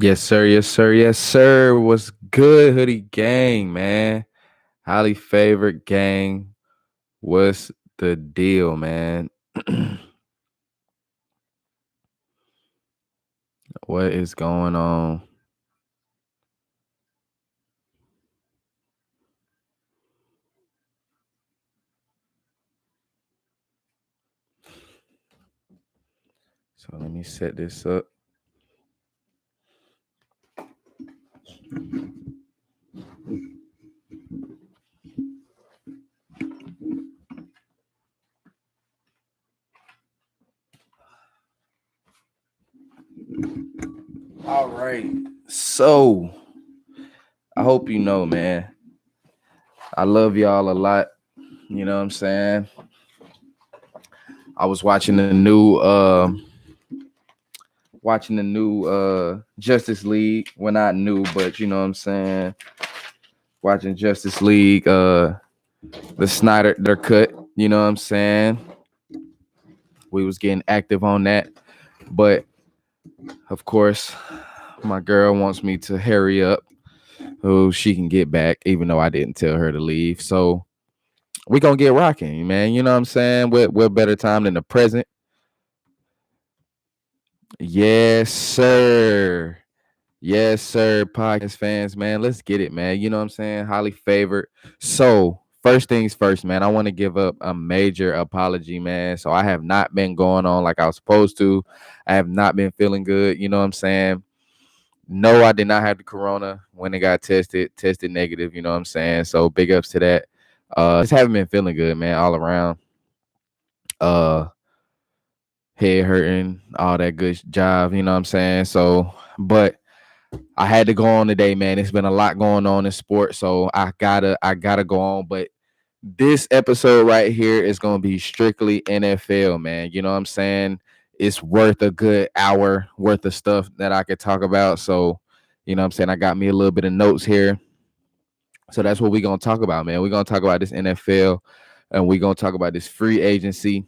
Yes, sir. Yes, sir. Yes, sir. What's good, hoodie gang, man? Highly favorite gang. What's the deal, man? What is going on? So let me set this up. All right. So I hope you know, man. I love y'all a lot. You know what I'm saying? I was watching the new Justice League. Well, not new, but you know what I'm saying. Watching Justice League, the Snyder cut. You know what I'm saying. We was getting active on that, but of course, my girl wants me to hurry up so she can get back, even though I didn't tell her to leave. So we gonna get rocking, man. You know what I'm saying? What better time than the present? Yes, sir. Yes, sir, podcast fans, man. Let's get it, man. You know what I'm saying? Highly favored. So, first things first, man. I want to give up a major apology, man. So, I have not been going on like I was supposed to. I have not been feeling good. You know what I'm saying? No, I did not have the corona when it got tested negative. You know what I'm saying? So, big ups to that. Just haven't been feeling good, man, all around. Uh, Head hurting, all that good job. You know what I'm saying? So, but I had to go on today, man. It's been a lot going on in sports, so I gotta go on. But this episode right here is gonna be strictly NFL, man. You know what I'm saying? It's worth a good hour worth of stuff that I could talk about. So, you know what I'm saying? I got me a little bit of notes here. So that's what we're gonna talk about, man. We're gonna talk about this NFL and we're gonna talk about this free agency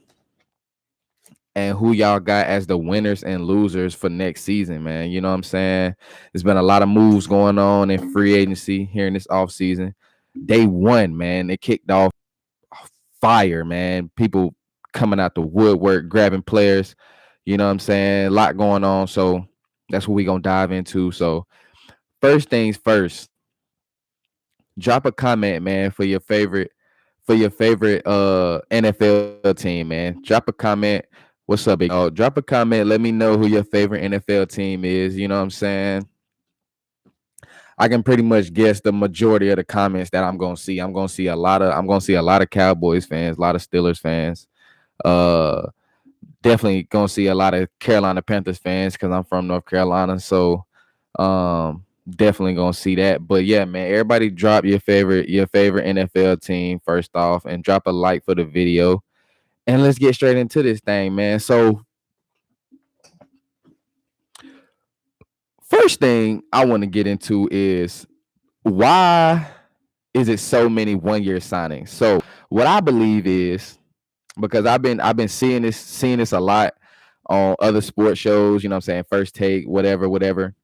and who y'all got as the winners and losers for next season, man. You know what I'm saying? There's been a lot of moves going on in free agency here in this offseason. Day one, man, it kicked off fire, man. People coming out the woodwork, grabbing players. You know what I'm saying? A lot going on. So that's what we're gonna dive into. So first things first, drop a comment, man, for your favorite NFL team, man. Drop a comment. What's up, big? Oh, drop a comment. Let me know who your favorite NFL team is. You know what I'm saying? I can pretty much guess the majority of the comments that I'm gonna see. I'm gonna see a lot of Cowboys fans, a lot of Steelers fans. Uh Definitely gonna see a lot of Carolina Panthers fans because I'm from North Carolina. So definitely gonna see that. But yeah, man, everybody drop your favorite NFL team first off and drop a like for the video. And let's get straight into this thing, man. So first thing I want to get into is why is it so many 1 year signings? So what I believe is because I've been seeing this a lot on other sports shows, you know what I'm saying? First Take, whatever.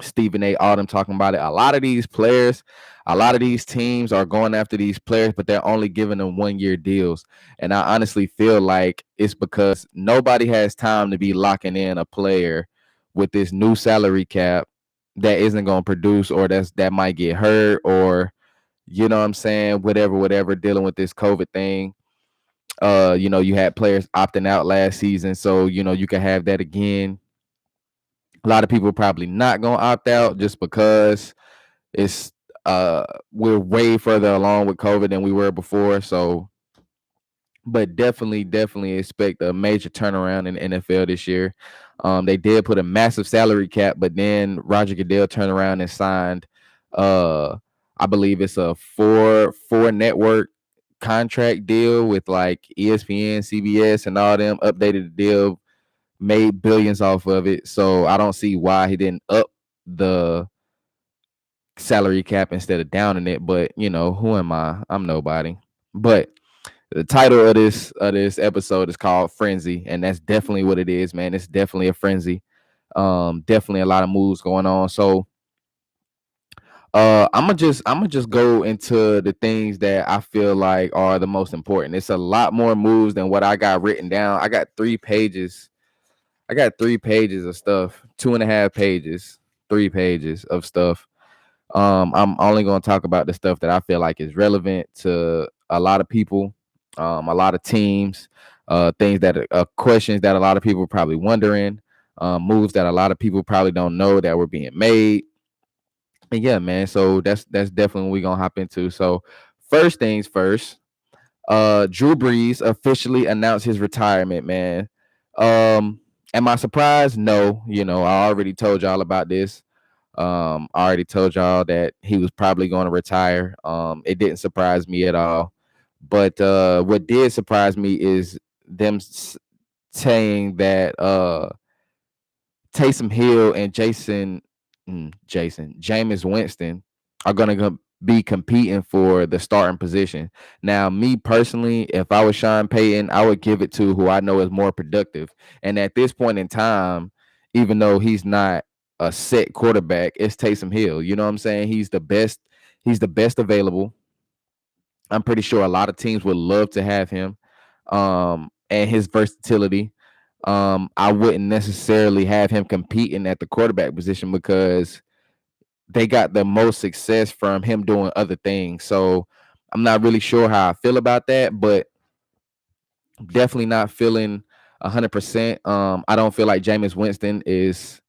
Stephen A. Autumn talking about it. A lot of these players, a lot of these teams are going after these players, but they're only giving them 1 year deals. And I honestly feel like it's because nobody has time to be locking in a player with this new salary cap that isn't going to produce or that might get hurt or you know what I'm saying, whatever, dealing with this COVID thing. You had players opting out last season, so you can have that again. A lot of people probably not gonna opt out just because it's we're way further along with COVID than we were before. So, but definitely expect a major turnaround in the NFL this year. They did put a massive salary cap, but then Roger Goodell turned around and signed I believe it's a four network contract deal with like ESPN, CBS, and all them. Updated the deal, made billions off of it. So I don't see why he didn't up the salary cap instead of downing it. But who am I? I'm nobody. But the title of this episode is called Frenzy, and that's definitely what it is, man. It's definitely a frenzy. Definitely a lot of moves going on. So I'm gonna just go into the things that I feel like are the most important. It's a lot more moves than what I got written down. I got 3 pages. I got 3 pages of stuff, 2.5 pages, 3 pages of stuff. I'm only gonna talk about the stuff that I feel like is relevant to a lot of people, a lot of teams, things that questions that a lot of people are probably wondering, moves that a lot of people probably don't know that were being made. And yeah, man. So that's definitely what we're gonna hop into. So first things first, Drew Brees officially announced his retirement, man. Am I surprised? No, I already told y'all about this. I already told y'all that he was probably going to retire. It didn't surprise me at all. But what did surprise me is them saying that Taysom Hill and Jameis Winston are going to be competing for the starting position. Now, me personally, if I was Sean Payton, I would give it to who I know is more productive. And at this point in time, even though he's not a set quarterback, it's Taysom Hill. You know what I'm saying? He's the best. He's the best available. I'm pretty sure a lot of teams would love to have him, and his versatility. I wouldn't necessarily have him competing at the quarterback position because they got the most success from him doing other things. So I'm not really sure how I feel about that, but definitely not feeling 100%. I don't feel like Jameis Winston is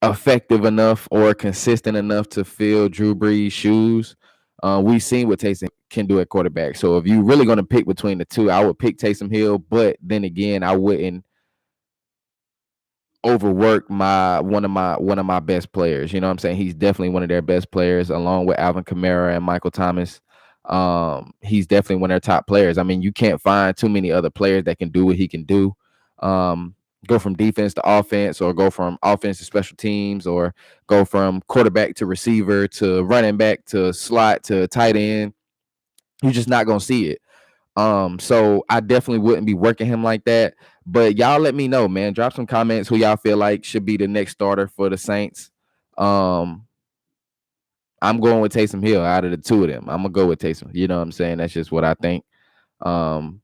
effective enough or consistent enough to fill Drew Brees' shoes. We've seen what Taysom can do at quarterback. So if you're really going to pick between the two, I would pick Taysom Hill. But then again, I wouldn't overwork one of my best players. You know what I'm saying? He's definitely one of their best players, along with Alvin Kamara and Michael Thomas. He's definitely one of their top players. I mean, you can't find too many other players that can do what he can do. Go from defense to offense, or go from offense to special teams, or go from quarterback to receiver to running back to slot to tight end. You're just not gonna see it. So I definitely wouldn't be working him like that. But y'all let me know, man. Drop some comments who y'all feel like should be the next starter for the Saints. Um, I'm going with Taysom Hill out of the two of them. I'm gonna go with Taysom. You know what I'm saying? That's just what I think. Um,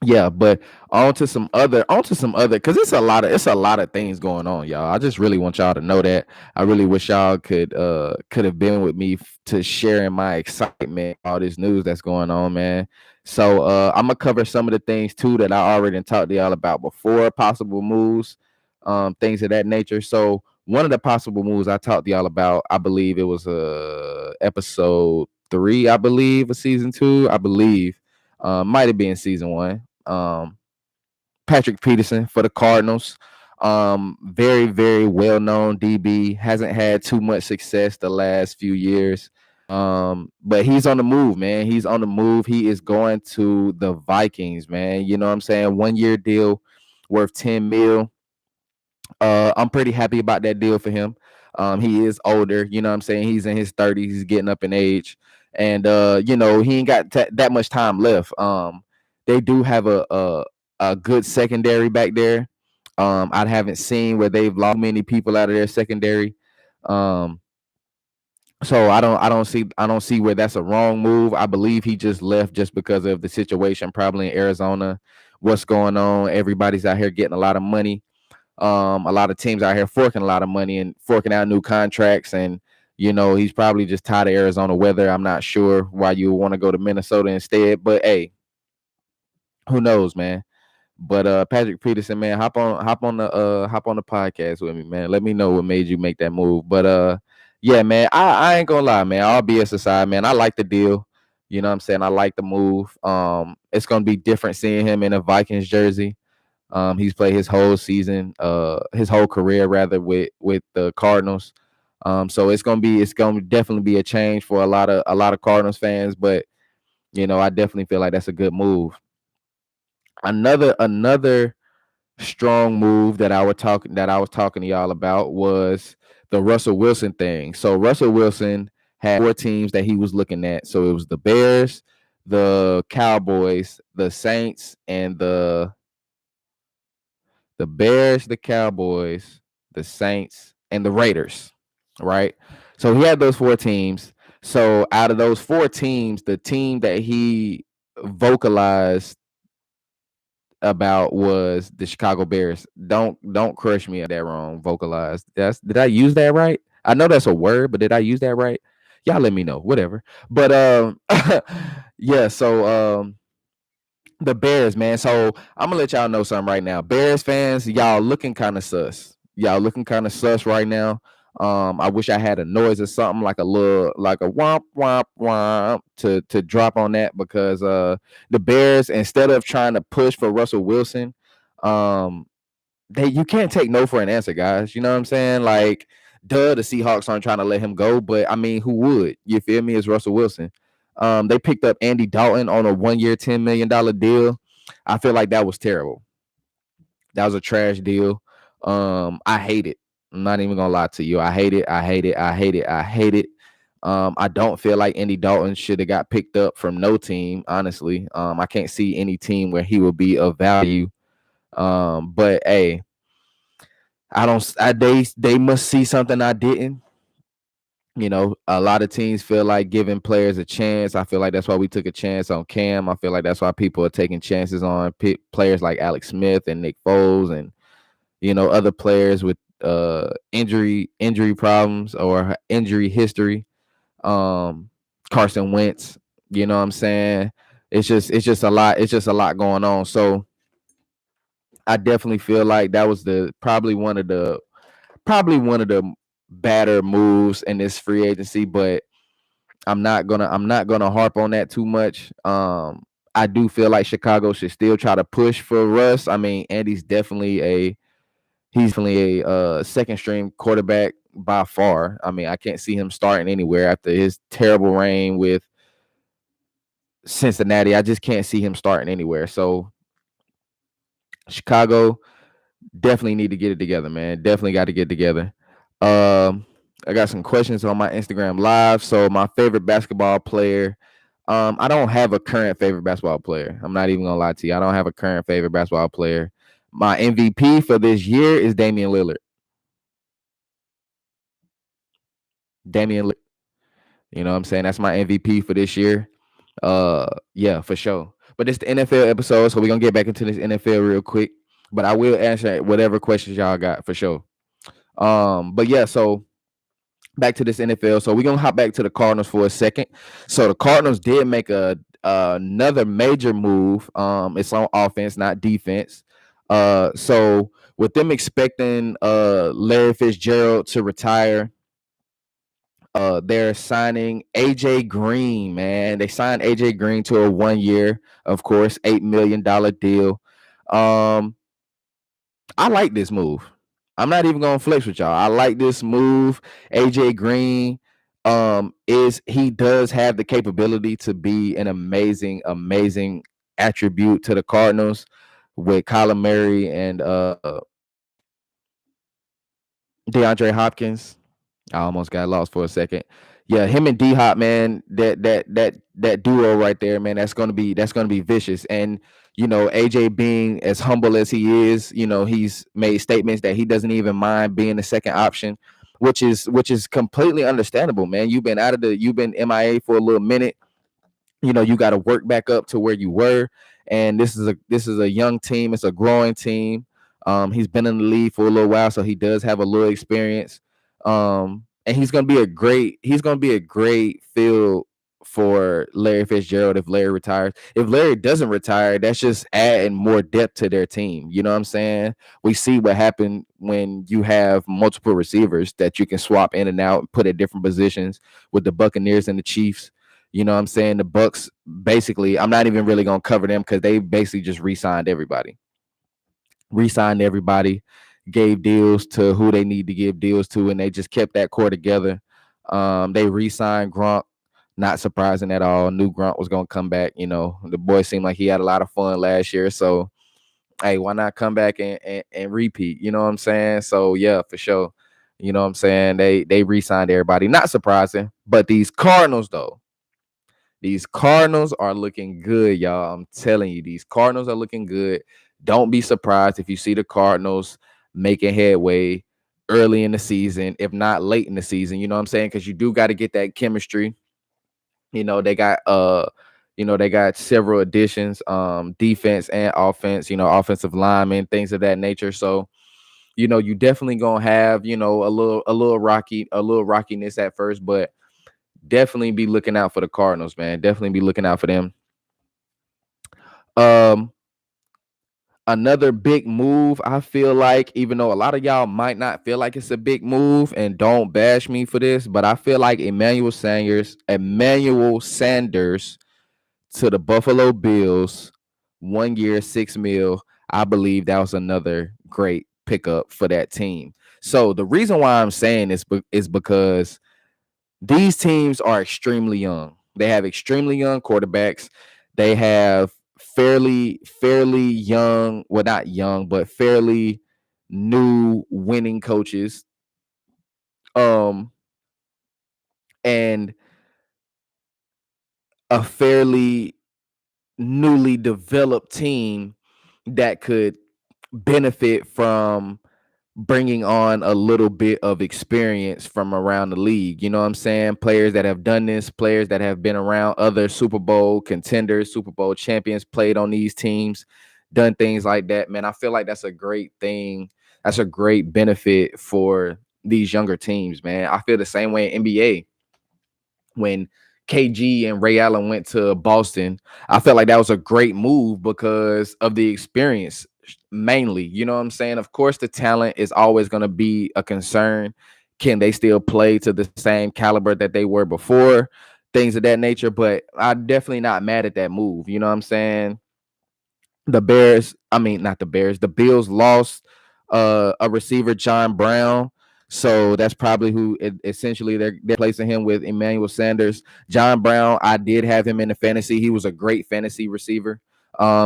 yeah, but on to some other because it's a lot of things going on, y'all. I just really want y'all to know that. I really wish y'all could have been with me to sharing my excitement, all this news that's going on, man. So I'm gonna cover some of the things too that I already talked to y'all about before, possible moves, things of that nature. So one of the possible moves I talked to y'all about, I believe it was episode 3, I believe, of season 2, I believe. Might have been season 1. Patrick Peterson for the Cardinals. Very, very well-known DB. Hasn't had too much success the last few years. But he's on the move, man. He's on the move. He is going to the Vikings, man. You know what I'm saying? 1-year deal worth 10 mil. I'm pretty happy about that deal for him. He is older, you know what I'm saying? He's in his 30s, he's getting up in age. And he ain't got that much time left. They do have a good secondary back there. I haven't seen where they've lost many people out of their secondary. Um, so I don't see where that's a wrong move. I believe he just left just because of the situation, probably in Arizona. What's going on? Everybody's out here getting a lot of money. A lot of teams out here forking a lot of money and forking out new contracts, and he's probably just tired of Arizona weather. I'm not sure why you want to go to Minnesota instead, but hey, who knows, man. But Patrick Peterson, man, hop on the podcast with me, man. Let me know what made you make that move. But yeah, man, I ain't gonna lie, man. All BS aside, man, I like the deal. You know what I'm saying? I like the move. It's gonna be different seeing him in a Vikings jersey. He's played his whole season, his whole career rather, with the Cardinals. So it's gonna definitely be a change for a lot of Cardinals fans, but I definitely feel like that's a good move. Another strong move that I was talking to y'all about was the Russell Wilson thing. So Russell Wilson had 4 teams that he was looking at. So it was the Bears, the Cowboys, the Saints, and the the Bears, the Cowboys, the Saints, and the Raiders, right? So he had those 4 teams. So out of those 4 teams, the team that he vocalized about was the Chicago Bears. Don't crush me at that wrong. Vocalized. Did I use that right? I know that's a word, but did I use that right? Y'all let me know. Whatever. But yeah, so the Bears, man. So I'm gonna let y'all know something right now. Bears fans, y'all looking kind of sus. Y'all looking kind of sus right now. I wish I had a noise or something like a little, like a womp womp womp to drop on that, because the Bears, instead of trying to push for Russell Wilson, um you can't take no for an answer, guys. You know what I'm saying? Like, duh, the Seahawks aren't trying to let him go, but I mean, who would? You feel me? It's Russell Wilson. They picked up Andy Dalton on a 1-year, $10 million deal. I feel like that was terrible. That was a trash deal. I hate it. I'm not even gonna lie to you. I hate it. I hate it. I hate it. I hate it. I don't feel like Andy Dalton should have got picked up from no team, honestly. I can't see any team where he would be of value. But hey, they must see something I didn't. A lot of teams feel like giving players a chance. I feel like that's why we took a chance on Cam. I feel like that's why people are taking chances on players like Alex Smith and Nick Foles, and other players with injury problems or injury history. Carson Wentz, you know what I'm saying? It's just a lot. It's just a lot going on. So I definitely feel like that was probably one of the better moves in this free agency, but I'm not gonna harp on that too much. I do feel like Chicago should still try to push for Russ. I mean, Andy's definitely a second string quarterback by far. I mean, I can't see him starting anywhere after his terrible reign with Cincinnati. I just can't see him starting anywhere. So Chicago definitely need to get it together, man. Definitely got to get it together. I got some questions on my Instagram live. So my favorite basketball player. I don't have a current favorite basketball player. I'm not even gonna lie to you. I don't have a current favorite basketball player. My MVP for this year is Damian Lillard. Damian Lillard. You know what I'm saying? That's my MVP for this year. Yeah, for sure. But it's the NFL episode, so we're gonna get back into this NFL real quick. But I will answer whatever questions y'all got for sure. But yeah, so back to this NFL. So we're gonna hop back to the Cardinals for a second. So the Cardinals did make another major move. It's on offense, not defense. So with them expecting Larry Fitzgerald to retire, they're signing AJ Green, man. They signed AJ Green to a 1-year, of course, $8 million deal. I like this move. I'm not even gonna flex with y'all. I like this move. AJ Green he does have the capability to be an amazing attribute to the Cardinals with Kyler Murray and DeAndre Hopkins. I almost got lost for a second. Yeah, him and D Hop, man, that duo right there, man, that's gonna be vicious. And AJ being as humble as he is, he's made statements that he doesn't even mind being the second option, which is completely understandable, man. You've been MIA for a little minute. You got to work back up to where you were, and this is a young team. It's a growing team. He's been in the league for a little while, so he does have a little experience. And he's gonna be a great field for Larry Fitzgerald if Larry retires. If Larry doesn't retire, that's just adding more depth to their team. You know what I'm saying? We see what happened when you have multiple receivers that you can swap in and out and put at different positions with the Buccaneers and the Chiefs. You know what I'm saying? The Bucks, basically, I'm not even really gonna cover them because they basically just re-signed everybody. Gave deals to who they need to give deals to, and they just kept that core together. They re-signed Gronk. Not surprising at all. Knew Gronk was gonna come back. The boy seemed like he had a lot of fun last year. So hey, why not come back and repeat? You know what I'm saying? So yeah, for sure. You know what I'm saying? They re-signed everybody. Not surprising. But these Cardinals, though. These Cardinals are looking good, y'all. I'm telling you, these Cardinals are looking good. Don't be surprised if you see the Cardinals making headway early in the season, if not late in the season. You know what I'm saying? Because you do got to get that chemistry. They got they got several additions, defense and offense, offensive linemen, things of that nature. So, you definitely gonna have, a little rockiness at first, but definitely be looking out for the Cardinals, man. Definitely be looking out for them. Um, Another big move, I feel like, even though a lot of y'all might not feel like it's a big move, and don't bash me for this, but I feel like Emmanuel Sanders to the Buffalo Bills, 1 year, $6 million. I believe that was another great pickup for that team. So the reason why I'm saying this is because these teams are extremely young. They have extremely young quarterbacks. They have fairly young, well, not young, but fairly new winning coaches. And a fairly newly developed team that could benefit from bringing on a little bit of experience from around the league. You know what I'm saying? Players that have done this, players that have been around other Super Bowl contenders, Super Bowl champions, played on these teams, done things like that. Man, I feel like that's a great thing. That's a great benefit for these younger teams, man. I feel the same way in NBA. When KG and Ray Allen went to Boston, I felt like that was a great move because of the experience mainly. You know what I'm saying? Of course, the talent is always going to be a concern. Can they still play to the same caliber that they were before? Things of that nature. But I'm definitely not mad at that move. You know what I'm saying? The Bills lost a receiver, John Brown. So that's probably who essentially they're placing him with Emmanuel Sanders. John Brown, I did have him in the fantasy. He was a great fantasy receiver.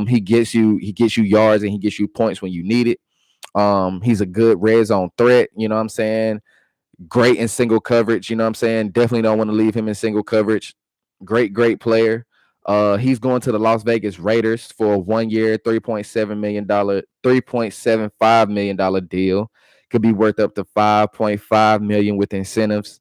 He gets you yards and he gets you points when you need it. He's a good red zone threat. You know what I'm saying? Great in single coverage. You know what I'm saying? Definitely don't want to leave him in single coverage. Great player. He's going to the Las Vegas Raiders for a 1 year, $3.75 million deal. Could be worth up to $5.5 million with incentives.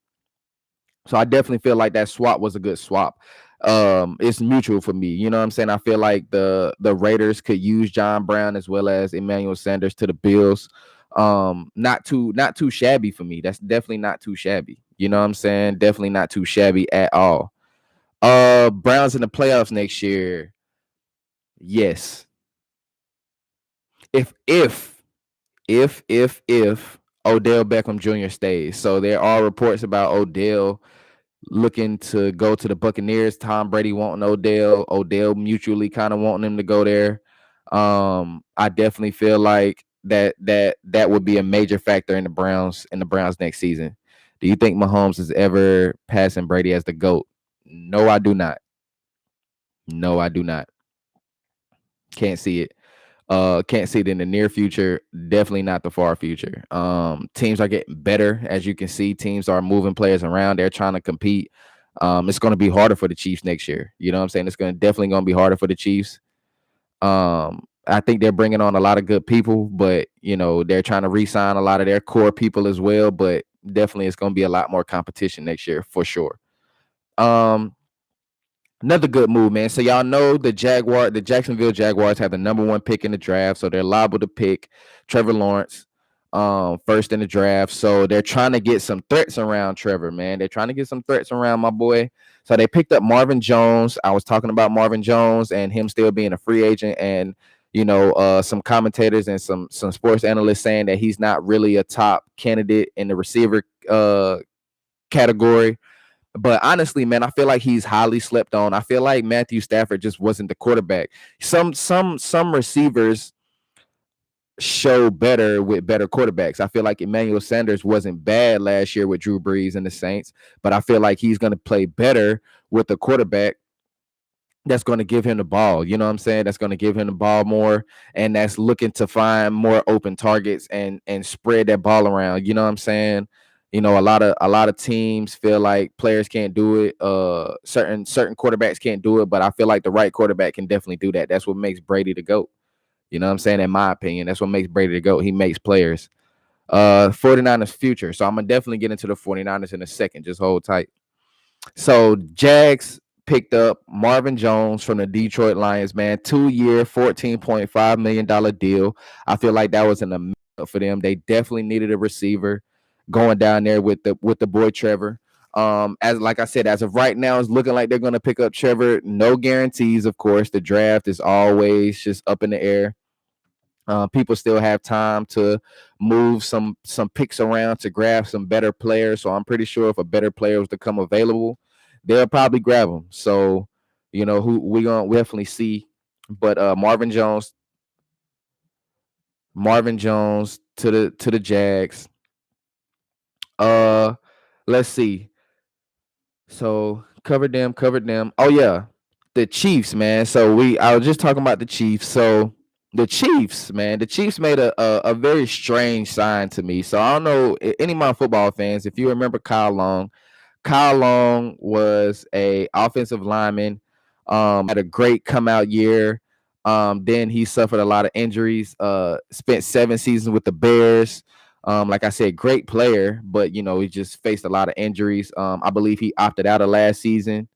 So I definitely feel like that swap was a good swap. It's mutual for me. You know what I'm saying? I feel like the Raiders could use John Brown as well as Emmanuel Sanders to the Bills. Not too shabby for me. That's definitely not too shabby. You know what I'm saying? Definitely not too shabby at all. Browns in the playoffs next year. Yes. If Odell Beckham Jr. stays. So there are reports about Odell looking to go to the Buccaneers. Tom Brady wanting Odell mutually kind of wanting him to go there. I definitely feel like that would be a major factor in the Browns next season. Do you think Mahomes is ever passing Brady as the GOAT? No, I do not. No, I do not. Can't see it. Can't see it in the near future. Definitely not the far future. Teams are getting better, as you can see. Teams are moving players around. They're trying to compete. It's going to be harder for the Chiefs next year. You know what I'm saying? It's definitely going to be harder for the Chiefs. I think they're bringing on a lot of good people, but they're trying to re-sign a lot of their core people as well. But definitely, it's going to be a lot more competition next year for sure. Another good move, man. So y'all know the Jacksonville Jaguars have the number 1 pick in the draft, so they're liable to pick Trevor Lawrence first in the draft. So they're trying to get some threats around Trevor, man. They're trying to get some threats around my boy. So they picked up Marvin Jones. I was talking about Marvin Jones and him still being a free agent, and some commentators and some sports analysts saying that he's not really a top candidate in the receiver category. But honestly, man, I feel like he's highly slept on. I feel like Matthew Stafford just wasn't the quarterback. Some receivers show better with better quarterbacks. I feel like Emmanuel Sanders wasn't bad last year with Drew Brees and the Saints, but I feel like he's going to play better with a quarterback that's going to give him the ball. You know what I'm saying? That's going to give him the ball more, and that's looking to find more open targets and spread that ball around. You know what I'm saying? A lot of teams feel like players can't do it. Certain quarterbacks can't do it, but I feel like the right quarterback can definitely do that. That's what makes Brady the GOAT. You know what I'm saying? In my opinion, that's what makes Brady the GOAT. He makes players. 49ers future. So I'm gonna definitely get into the 49ers in a second. Just hold tight. So Jags picked up Marvin Jones from the Detroit Lions, man. 2-year, $14.5 million deal. I feel like that was an amazing for them. They definitely needed a receiver going down there with the boy Trevor. As like I said, as of right now, it's looking like they're gonna pick up Trevor. No guarantees, of course. The draft is always just up in the air. People still have time to move some picks around to grab some better players. So I'm pretty sure if a better player was to come available, they'll probably grab them. So, who we definitely see. But Marvin Jones to the Jags. Uh let's see. So covered them. Oh yeah, the Chiefs, man. So I was just talking about the Chiefs. So the Chiefs, man, the Chiefs made a very strange sign to me. So I don't know any of my football fans if you remember Kyle Long. Kyle Long was a offensive lineman. Had a great come out year. Then he suffered a lot of injuries. Spent 7 seasons with the Bears. Like I said, great player, but he just faced a lot of injuries. I believe he opted out of last season.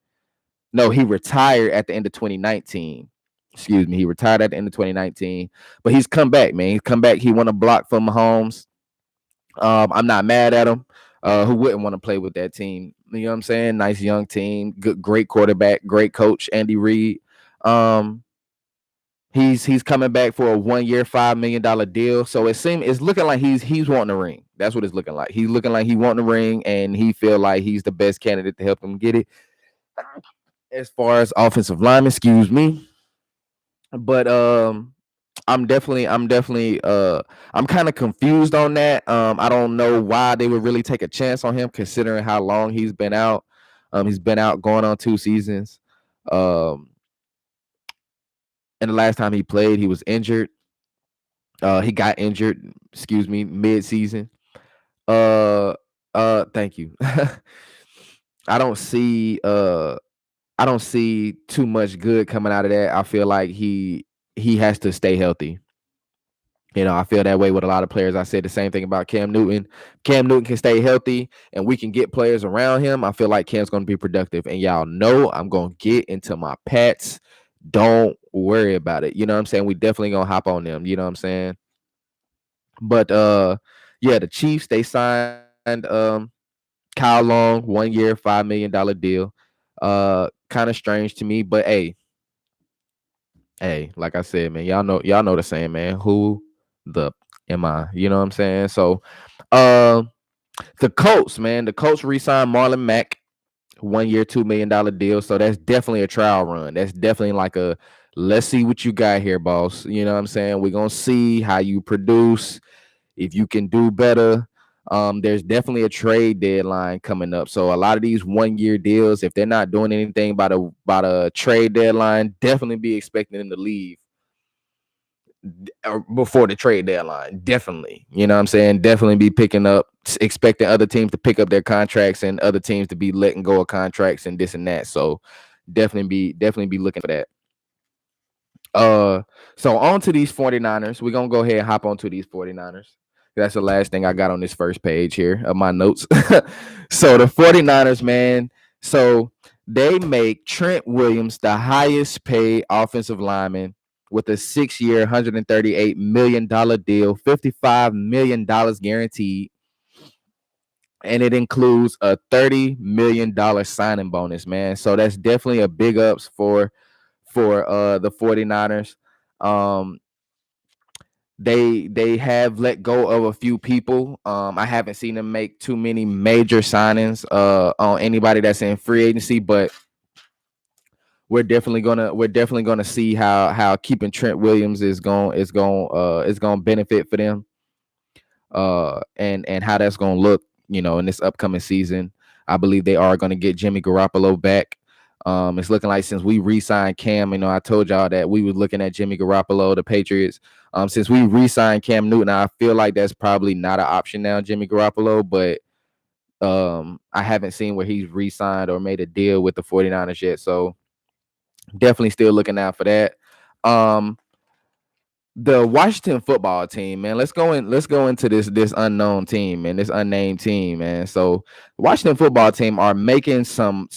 No, he retired at the end of 2019. Excuse me, he retired at the end of 2019. But he's come back, man. He's come back. He won a block from Mahomes. I'm not mad at him. Who wouldn't want to play with that team? You know what I'm saying? Nice young team, good, great quarterback, great coach, Andy Reid. He's coming back for a 1-year, $5 million deal. So it's looking like he's wanting a ring. That's what it's looking like. He's looking like he wanting a ring, and he feel like he's the best candidate to help him get it. As far as offensive lineman, excuse me. But I'm kind of confused on that. I don't know why they would really take a chance on him considering how long he's been out. He's been out going on 2 seasons. And the last time he played, he was injured. He got injured, excuse me, mid-season. Thank you. I don't see I don't see too much good coming out of that. I feel like he has to stay healthy. I feel that way with a lot of players. I said the same thing about Cam Newton. Cam Newton can stay healthy and we can get players around him. I feel like Cam's going to be productive. And y'all know I'm going to get into my Pats. Don't worry about it. You know what I'm saying? We definitely going to hop on them. You know what I'm saying? But yeah, the Chiefs, they signed Kyle Long, 1-year, $5 million deal. Kind of strange to me, but hey, like I said, man, y'all know the saying, man. Who the am I? You know what I'm saying? So the Colts, man, the Colts re-signed Marlon Mack, 1-year, $2 million deal. So that's definitely a trial run. That's definitely like a let's see what you got here, boss. You know what I'm saying? We're gonna see how you produce, if you can do better. There's definitely a trade deadline coming up. So a lot of these 1-year deals, if they're not doing anything by the trade deadline, definitely be expecting them to leave before the trade deadline. Definitely. You know what I'm saying? Definitely be picking up, expecting other teams to pick up their contracts and other teams to be letting go of contracts and this and that. So definitely be looking for that. So on to these 49ers. We're gonna go ahead and hop onto these 49ers. That's the last thing I got on this first page here of my notes. So the 49ers, man. So they make Trent Williams the highest paid offensive lineman with a 6-year, $138 million deal, $55 million guaranteed. And it includes a $30 million signing bonus, man. So that's definitely a big ups for the 49ers. They have let go of a few people. I haven't seen them make too many major signings on anybody that's in free agency, but we're definitely gonna see how keeping Trent Williams is going to benefit for them. And how that's gonna look, in this upcoming season. I believe they are gonna get Jimmy Garoppolo back. It's looking like since we re-signed Cam, I told y'all that we were looking at Jimmy Garoppolo, the Patriots. Since we re-signed Cam Newton, I feel like that's probably not an option now, Jimmy Garoppolo, but I haven't seen where he's re-signed or made a deal with the 49ers yet. So definitely still looking out for that. the Washington football team, man. Let's go into this unknown team, man, this unnamed team, man. So the Washington football team are making some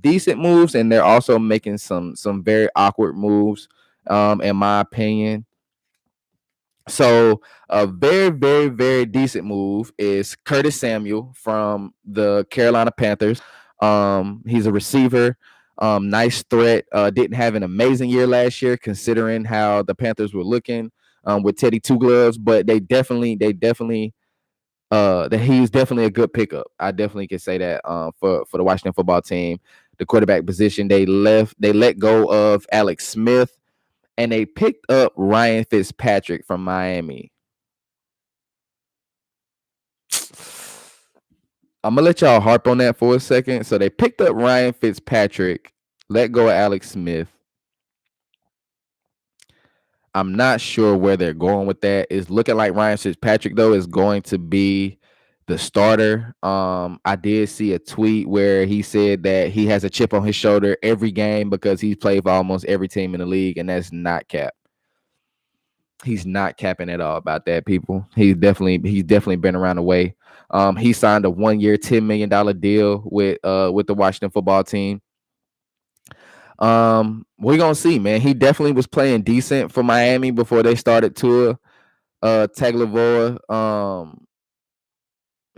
decent moves, and they're also making some very awkward moves, in my opinion. So a very, very, very decent move is Curtis Samuel from the Carolina Panthers. He's a receiver, nice threat. Didn't have an amazing year last year considering how the Panthers were looking, with Teddy Two Gloves, but that he's definitely a good pickup. I definitely can say that, for the Washington football team. The quarterback position, they let go of Alex Smith, and they picked up Ryan Fitzpatrick from Miami. I'm gonna let y'all harp on that for a second. So they picked up Ryan Fitzpatrick, let go of Alex Smith. I'm not sure where they're going with that. It's looking like Ryan Fitzpatrick though is going to be the starter. I did see a tweet where he said that he has a chip on his shoulder every game because he's played for almost every team in the league, and that's not cap. He's not capping at all about that, people. He's definitely been around the way. He signed a 1-year, $10 million deal with the Washington football team. We're gonna see, man. He definitely was playing decent for Miami before they started Tua Tagovailoa.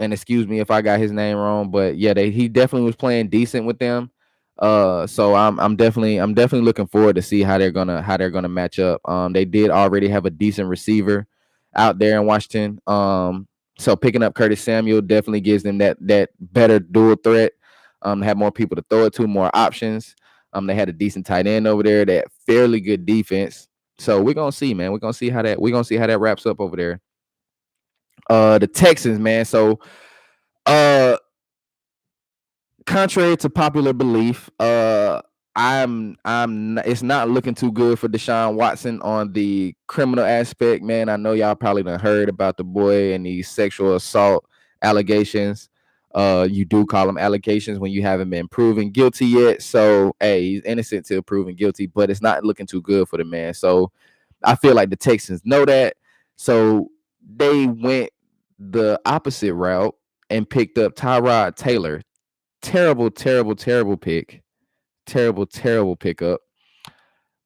And excuse me if I got his name wrong, but yeah, he definitely was playing decent with them. So I'm definitely looking forward to see how they're gonna match up. They did already have a decent receiver out there in Washington. So picking up Curtis Samuel definitely gives them that better dual threat. Have more people to throw it to, more options. They had a decent tight end over there, that fairly good defense. So we're gonna see, man. We're gonna see how that wraps up over there. The Texans, man. So contrary to popular belief, it's not looking too good for Deshaun Watson on the criminal aspect, man. I know y'all probably done heard about the boy and these sexual assault allegations. You do call them allegations when you haven't been proven guilty yet. So hey, he's innocent till proven guilty, but it's not looking too good for the man. So I feel like the Texans know that. So they went the opposite route and picked up Tyrod Taylor. Terrible pick. Terrible pickup.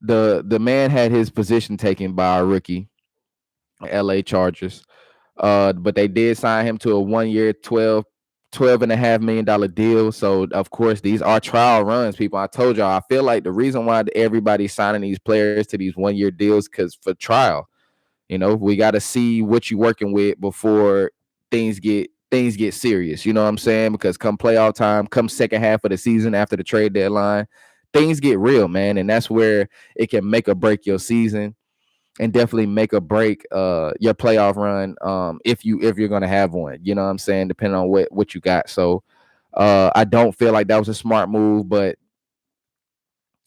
The man had his position taken by a rookie, LA Chargers. But they did sign him to a 1-year, $12.5 million deal. So of course these are trial runs, people. I told y'all, I feel like the reason why everybody's signing these players to these 1-year deals, because for trial. We got to see what you're working with before things get serious. You know what I'm saying? Because come playoff time, come second half of the season after the trade deadline, things get real, man, and that's where it can make or break your season, and definitely make or break your playoff run, if you're gonna have one. You know what I'm saying? Depending on what you got. So I don't feel like that was a smart move, but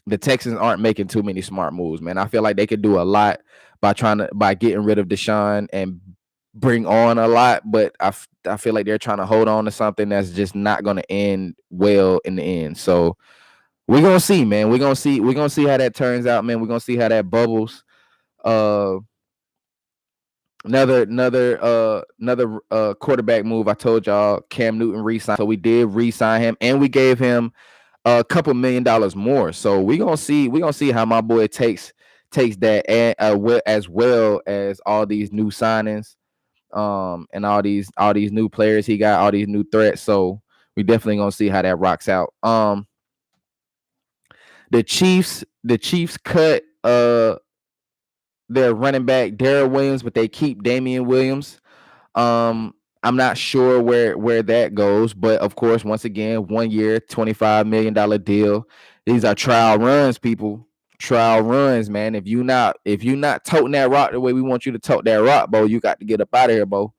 the Texans aren't making too many smart moves, man. I feel like they could do a lot by getting rid of Deshaun and bring on a lot, but I feel like they're trying to hold on to something that's just not going to end well in the end. So we're gonna see, man. We're gonna see how that turns out, man. We're gonna see how that bubbles. Another quarterback move. I told y'all Cam Newton re-signed, so we did re-sign him, and we gave him a couple $1 million more. So we're gonna see how my boy takes that, and as well as all these new signings, and all these new players he got, all these new threats. So we definitely gonna see how that rocks out. The Chiefs cut their running back Darrell Williams, but they keep Damian Williams. I'm not sure where that goes, but of course, once again, 1-year, $25 million deal. These are trial runs, people. Trial runs, man. If you not toting that rock the way we want you to tote that rock, Bo, you got to get up out of here, Bo.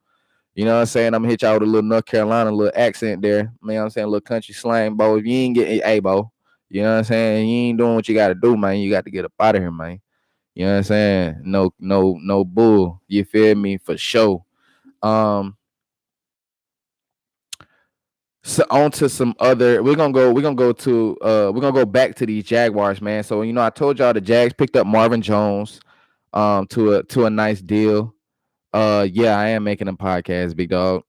You know what I'm saying? I'm gonna hit y'all with a little North Carolina, little accent there. You know what I'm saying? A little country slang, Bo. If you ain't getting, hey, Bo. You know what I'm saying? You ain't doing what you got to do, man. You got to get up out of here, man. You know what I'm saying? No bull. You feel me? For sure. So on to some other. We're gonna go back to these Jaguars, man. So I told y'all the Jags picked up Marvin Jones. to a nice deal. Yeah, I am making a podcast, big dog.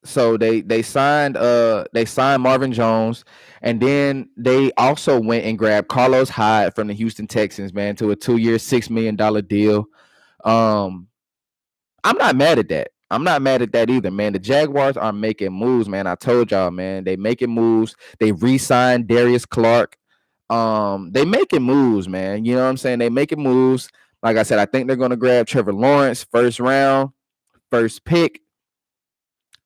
So they signed Marvin Jones, and then they also went and grabbed Carlos Hyde from the Houston Texans, man, to a 2-year, $6 million deal. I'm not mad at that. I'm not mad at that either, man. The Jaguars are making moves, man. I told y'all, man. They making moves. They re-signed Darius Clark. They making moves, man. You know what I'm saying? They making moves. Like I said, I think they're gonna grab Trevor Lawrence, first round, first pick.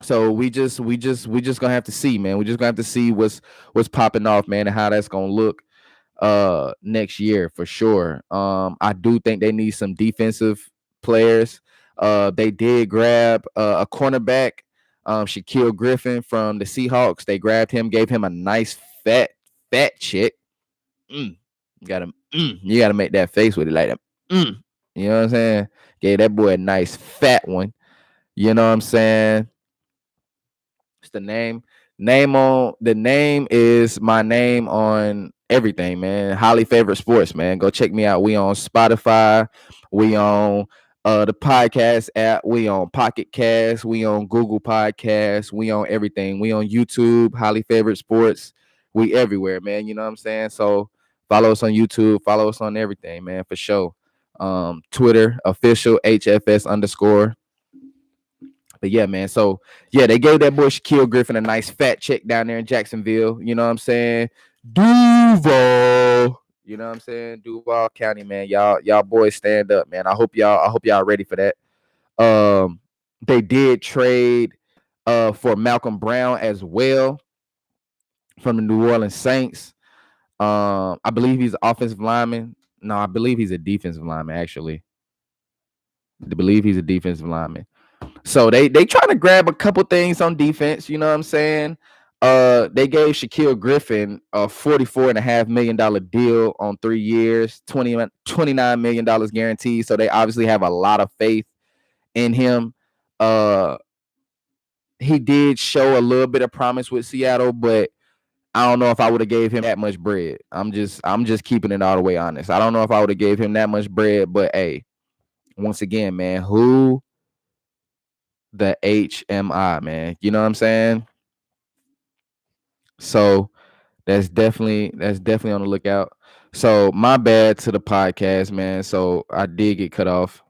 So we just gonna have to see, man. We just gonna have to see what's popping off, man, and how that's gonna look next year for sure. I do think they need some defensive players. They did grab a cornerback, Shaquille Griffin from the Seahawks. They grabbed him, gave him a nice fat check. You gotta make that face with it like that. You know what I'm saying? Gave that boy a nice fat one. You know what I'm saying? It's the name. The name is my name on everything, man. Highly favorite sports, man. Go check me out. We on Spotify. We on the podcast app. We on Pocket Cast. We on Google Podcasts. We on everything. We on YouTube. Highly favorite sports. We everywhere, man. You know what I'm saying? So follow us on YouTube. Follow us on everything, man, for sure. Twitter official HFS_. But yeah, man. So yeah, they gave that boy Shaquille Griffin a nice fat check down there in Jacksonville. You know what I'm saying? Duval. You know what I'm saying? Duval County, man. Y'all boys stand up, man. I hope y'all ready for that. They did trade for Malcolm Brown as well from the New Orleans Saints. I believe he's an offensive lineman. No, I believe he's a defensive lineman, actually. I believe he's a defensive lineman. So they trying to grab a couple things on defense, you know what I'm saying? They gave Shaquille Griffin a $44.5 million deal on 3 years, $29 million guaranteed. So they obviously have a lot of faith in him. He did show a little bit of promise with Seattle, but I don't know if I would have gave him that much bread. I'm just keeping it all the way honest. I don't know if I would have gave him that much bread, but hey, once again, man, who the HMI, man. You know what I'm saying? So that's definitely on the lookout. So my bad to the podcast, man. So I did get cut off.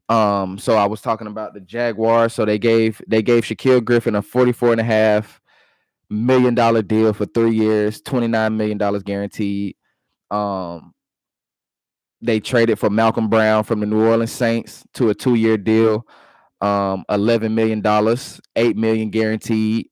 So I was talking about the Jaguars. So they gave Shaquille Griffin a $44.5 million deal for 3 years, $29 million guaranteed. They traded for Malcolm Brown from the New Orleans Saints to a 2-year deal, $11 million, $8 million guaranteed.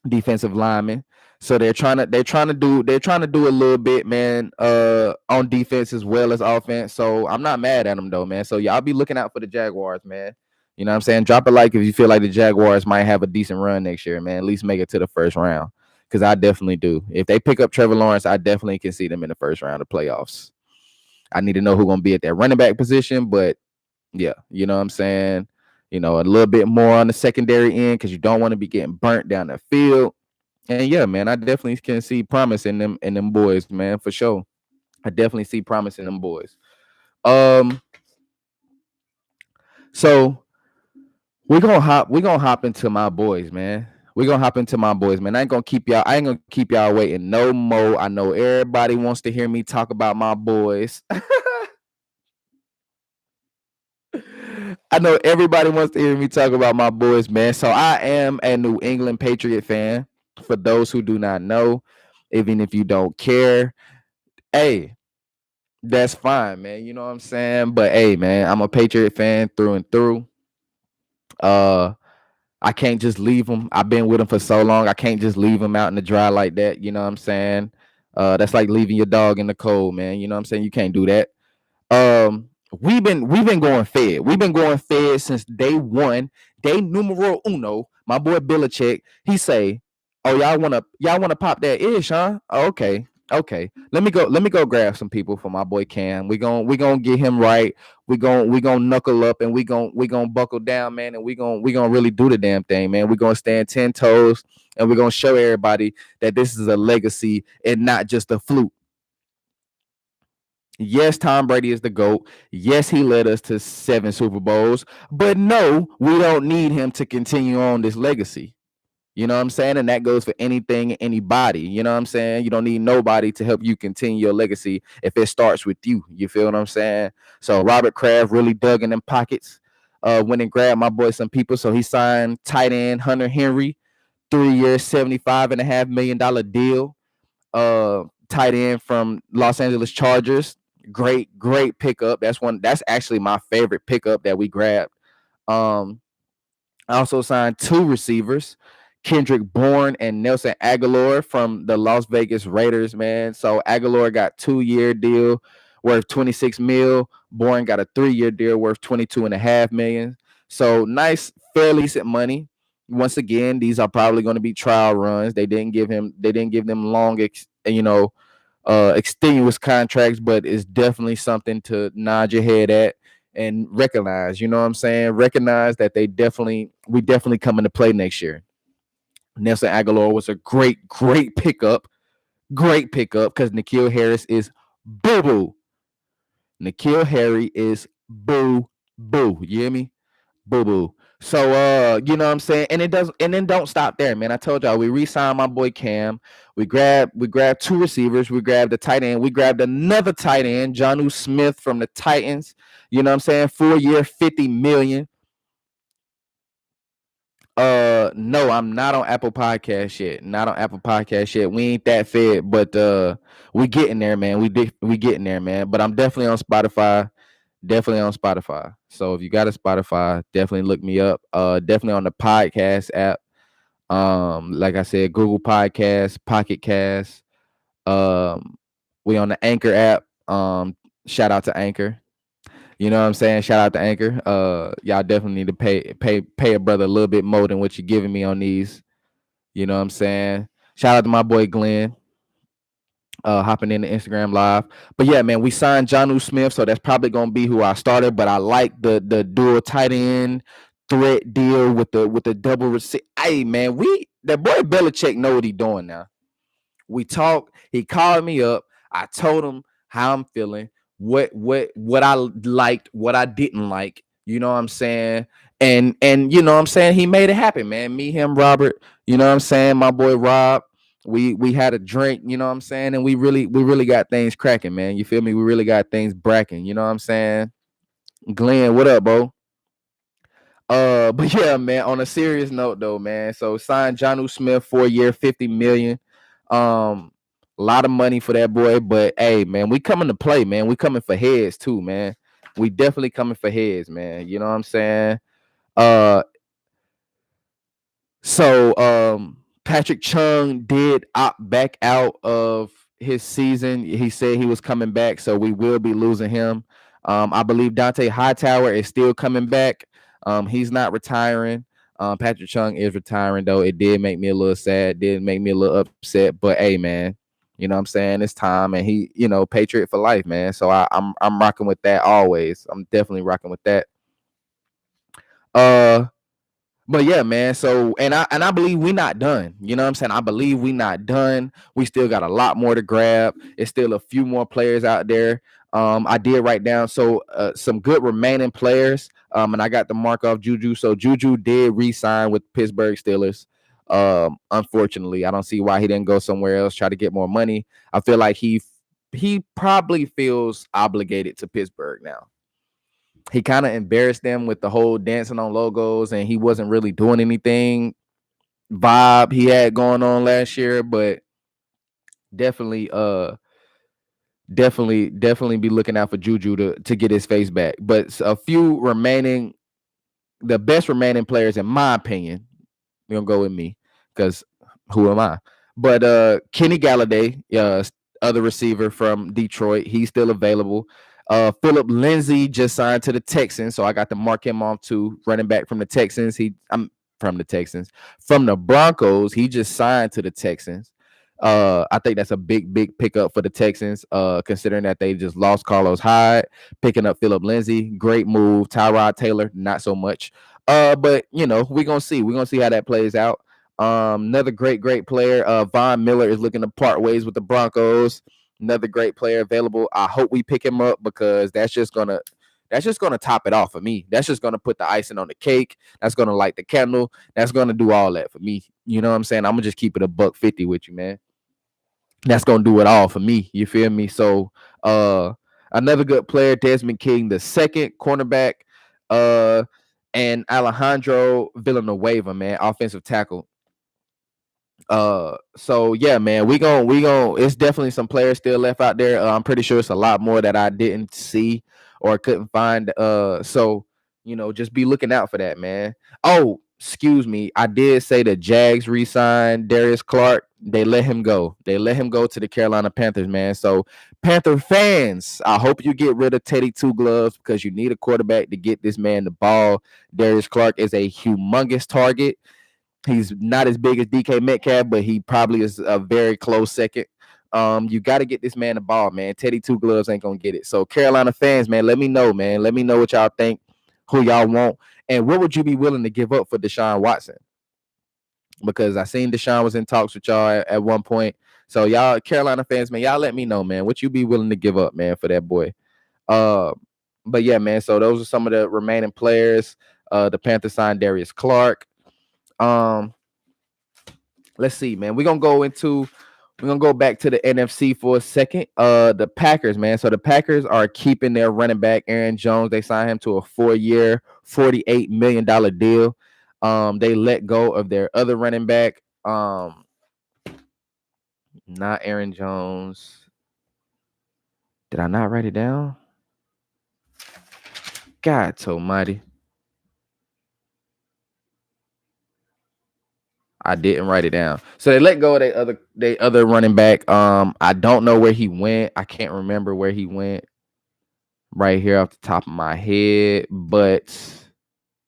Defensive lineman. So they're trying to do a little bit, man, on defense as well as offense. So I'm not mad at them though, man. So y'all be looking out for the Jaguars, man. You know what I'm saying? Drop a like if you feel like the Jaguars might have a decent run next year, man. At least make it to the first round. Because I definitely do. If they pick up Trevor Lawrence, I definitely can see them in the first round of playoffs. I need to know who's gonna be at that running back position, but yeah, you know what I'm saying? You know, a little bit more on the secondary end because you don't want to be getting burnt down the field. And yeah, man, I definitely can see promise in them boys, man, for sure. I definitely see promise in them boys. So we're gonna hop into my boys, man. We're gonna hop into my boys, man. I ain't gonna keep y'all waiting no more. I know everybody wants to hear me talk about my boys. I know everybody wants to hear me talk about my boys, man. So I am a New England Patriot fan. For those who do not know, even if you don't care, hey, that's fine, man. You know what I'm saying? But hey, man, I'm a Patriot fan through and through. I can't just leave them. I've been with them for so long. I can't just leave them out in the dry like that. You know what I'm saying? That's like leaving your dog in the cold, man. You know what I'm saying? You can't do that. We've been going fed. We've been going fed since day one. Day numero uno. My boy Belichick, he say, "Oh, y'all wanna pop that ish, huh? Oh, okay. Okay. Let me go grab some people for my boy Cam. We gonna get him right. We gonna knuckle up and we gonna buckle down, man, and we gonna really do the damn thing, man. We gonna stand 10 toes and we're gonna show everybody that this is a legacy and not just a fluke." Yes, Tom Brady is the GOAT. Yes, he led us to 7 Super Bowls. But no, we don't need him to continue on this legacy. You know what I'm saying? And that goes for anything, anybody. You know what I'm saying? You don't need nobody to help you continue your legacy if it starts with you. You feel what I'm saying? So Robert Kraft really dug in them pockets, went and grabbed my boy some people. So he signed tight end Hunter Henry, 3 years, $75.5 million deal. Tight end from Los Angeles Chargers. Great pickup. That's actually my favorite pickup that we grabbed. I also signed 2 receivers, Kendrick Bourne and Nelson Aguilar from the Las Vegas Raiders, man. So Aguilar got 2-year deal worth 26 mil. Bourne got a 3-year deal worth 22.5 million. So nice, fairly decent money. Once again, these are probably going to be trial runs. They didn't give them long, extenuous contracts, but it's definitely something to nod your head at and recognize. You know what I'm saying? Recognize that we definitely come into play next year. Nelson Aguilar was a great pickup. Great pickup because N'Keal Harris is boo boo. N'Keal Harry is boo boo. You hear me? Boo boo. So you know what I'm saying? And then don't stop there, man. I told y'all we re-signed my boy Cam. We grabbed 2 receivers, we grabbed a tight end, we grabbed another tight end, Jonnu Smith from the Titans. You know what I'm saying? 4-year, 50 million. No, I'm not on Apple Podcast yet. Not on Apple Podcast yet. We ain't that fed, but we getting there, man. We getting there, man. But I'm definitely on Spotify. Definitely on Spotify. So if you got a Spotify, definitely look me up. Definitely on the podcast app. Like I said, Google Podcasts, Pocket Cast. We on the Anchor app. Shout out to Anchor. You know what I'm saying? Shout out to Anchor. Y'all definitely need to pay a brother a little bit more than what you're giving me on these. You know what I'm saying? Shout out to my boy Glenn. Hopping in the Instagram live. But yeah, man, we signed Jonnu Smith, so that's probably gonna be who I started. But I like the dual tight end threat deal with the double receiver. Hey man, that boy Belichick know what he doing now. We talked. He called me up. I told him how I'm feeling, what I liked, what I didn't like. You know what I'm saying? And you know what I'm saying? He made it happen, man. Me, him, Robert. You know what I'm saying? My boy Rob. We had a drink. You know what I'm saying? And we really got things cracking, man. You feel me? We really got things bracking. You know what I'm saying? Glenn, what up, bro? But yeah, man. On a serious note, though, man. So signed Jonnu Smith 4-year, 50 million. A lot of money for that boy. But hey, man, we coming to play, man. We coming for heads too, man. We definitely coming for heads, man. You know what I'm saying? Uh, so Patrick Chung did opt back out of his season. He said he was coming back, so we will be losing him. I believe Dante Hightower is still coming back. He's not retiring. Patrick Chung is retiring, though. It did make me a little sad, did make me a little upset. But hey, man, you know what I'm saying? It's time, and he, Patriot for life, man. So I'm rocking with that always. I'm definitely rocking with that. Uh but yeah, man. So and I believe we not done. You know what I'm saying? I believe we not done. We still got a lot more to grab. It's still a few more players out there. I did write down some good remaining players. And I got the mark off Juju. So Juju did re-sign with Pittsburgh Steelers. Unfortunately, I don't see why he didn't go somewhere else, try to get more money. I feel like he probably feels obligated to Pittsburgh now. He kind of embarrassed them with the whole dancing on logos, and he wasn't really doing anything vibe he had going on last year. But definitely, definitely be looking out for Juju to get his face back. But a few remaining, the best remaining players, in my opinion, you're gonna go with me because who am I? But Kenny Galladay, other receiver from Detroit, he's still available. Philip Lindsay just signed to the Texans, so I got to mark him off too. Running back from the Texans, I'm from the Texans. From the Broncos, he just signed to the Texans. I think that's a big pickup for the Texans, considering that they just lost Carlos Hyde, picking up Philip Lindsay. Great move. Tyrod Taylor, not so much. But we're gonna see. We're gonna see how that plays out. Another great player. Von Miller is looking to part ways with the Broncos. Another great player available. I hope we pick him up because that's just gonna top it off for me. That's just gonna put the icing on the cake. That's gonna light the candle. That's gonna do all that for me. You know what I'm saying? I'm gonna just keep it $150 with you, man. That's gonna do it all for me. You feel me? So another good player, Desmond King, the second cornerback, and Alejandro Villanueva, man, offensive tackle. So yeah, man, we gon' it's definitely some players still left out there. I'm pretty sure it's a lot more that I didn't see or couldn't find. So just be looking out for that, man. Oh, excuse me, I did say the Jags re-signed Darius Clark. They let him go. They let him go to the Carolina Panthers, man. So Panther fans, I hope you get rid of Teddy Two Gloves because you need a quarterback to get this man the ball. Darius Clark is a humongous target. He's not as big as DK Metcalf, but he probably is a very close second. You got to get this man the ball, man. Teddy Two Gloves ain't gonna get it. So Carolina fans, man, let me know, man. Let me know what y'all think, who y'all want, and what would you be willing to give up for Deshaun Watson? Because I seen Deshaun was in talks with y'all at one point. So y'all, Carolina fans, man, y'all let me know, man. What you be willing to give up, man, for that boy? But yeah, man. So those are some of the remaining players. The Panthers signed Darius Clark. Let's see, man. We're gonna go back to the NFC for a second. The Packers, man. So the Packers are keeping their running back Aaron Jones. They signed him to a 4-year, $48 million deal. They let go of their other running back. Not Aaron Jones. Did I not write it down? God almighty. I didn't write it down. So they let go of their other running back. I don't know where he went. I can't remember where he went right here off the top of my head, but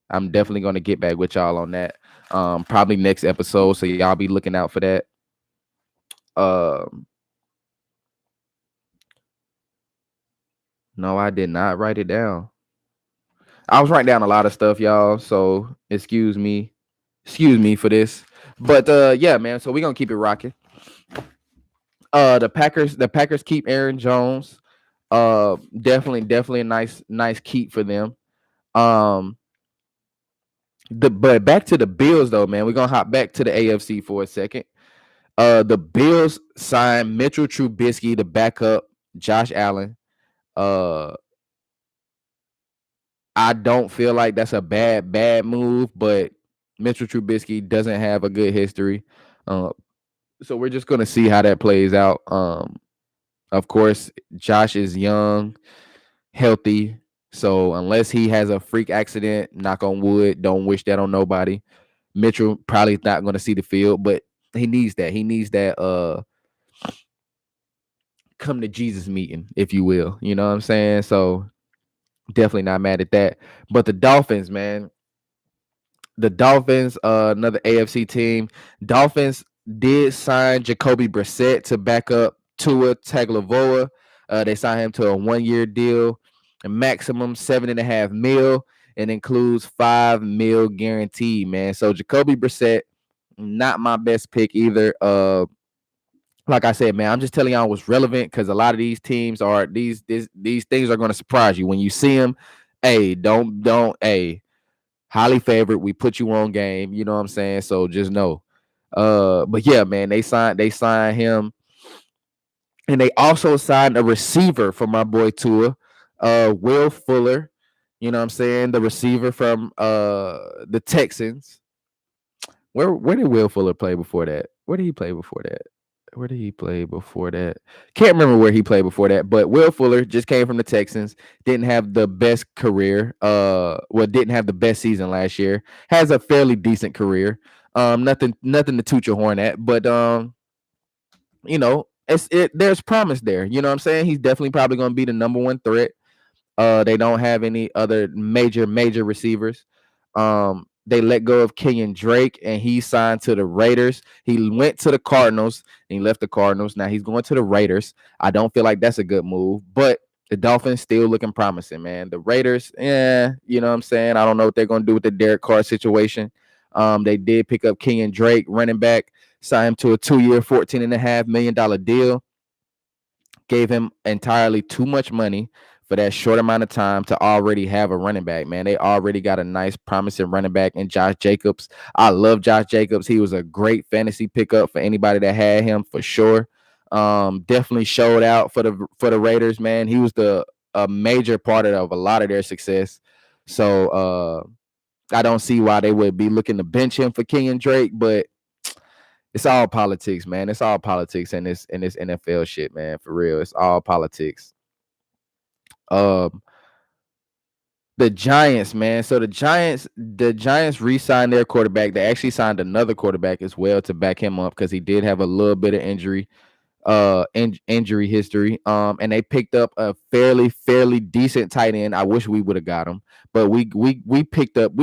I'm definitely going to get back with y'all on that. Probably next episode. So y'all be looking out for that. No, I did not write it down. I was writing down a lot of stuff, y'all. So excuse me for this. But yeah, man. So we're gonna keep it rocking. The Packers keep Aaron Jones. Definitely a nice keep for them. But back to the Bills though, man. We're gonna hop back to the AFC for a second. The Bills signed Mitchell Trubisky to back up Josh Allen. I don't feel like that's a bad move, but Mitchell Trubisky doesn't have a good history. So we're just gonna see how that plays out. Of course, Josh is young, healthy. So unless he has a freak accident, knock on wood, don't wish that on nobody. Mitchell probably not going to see the field, but he needs that. He needs that come to Jesus meeting, if you will. You know what I'm saying? So definitely not mad at that. But the Dolphins, man. The Dolphins, another AFC team. Dolphins did sign Jacoby Brissett to back up Tua Tagovailoa. They signed him to a 1-year deal, a maximum $7.5 million, and includes $5 million guaranteed, man. So Jacoby Brissett, not my best pick either. Like I said, man, I'm just telling y'all what's relevant because a lot of these teams are these things are going to surprise you when you see them. Hey, don't highly favored. We put you on game. You know what I'm saying? So just know. But yeah, man, they signed him, and they also signed a receiver for my boy Tua, Will Fuller. You know what I'm saying? The receiver from the Texans. Where did Will Fuller play before that? Where did he play before that? Can't remember where he played before that, but Will Fuller just came from the Texans. Didn't have the best career. Didn't have the best season last year. Has a fairly decent career. Nothing to toot your horn at, but there's promise there. You know what I'm saying? He's definitely probably going to be the number one threat. They don't have any other major receivers. They let go of Kenyon Drake, and he signed to the Raiders. He went to the Cardinals, and he left the Cardinals. Now he's going to the Raiders. I don't feel like that's a good move, but the Dolphins still looking promising, man. The Raiders, you know what I'm saying? I don't know what they're going to do with the Derek Carr situation. They did pick up Kenyon Drake, running back, signed him to a 2-year, $14.5 million deal. gave him entirely too much money for that short amount of time to already have a running back, man. They already got a nice, promising running back in Josh Jacobs. I love Josh Jacobs. He was a great fantasy pickup for anybody that had him for sure. Definitely showed out for the Raiders, man. He was a major part of a lot of their success. So I don't see why they would be looking to bench him for Kenyon Drake, but it's all politics, man. It's all politics in this NFL shit, man. For real, it's all politics. The Giants, man. So the Giants re-signed their quarterback. They actually signed another quarterback as well to back him up because he did have a little bit of injury history. And they picked up a fairly decent tight end. I wish we would have got him, but we picked up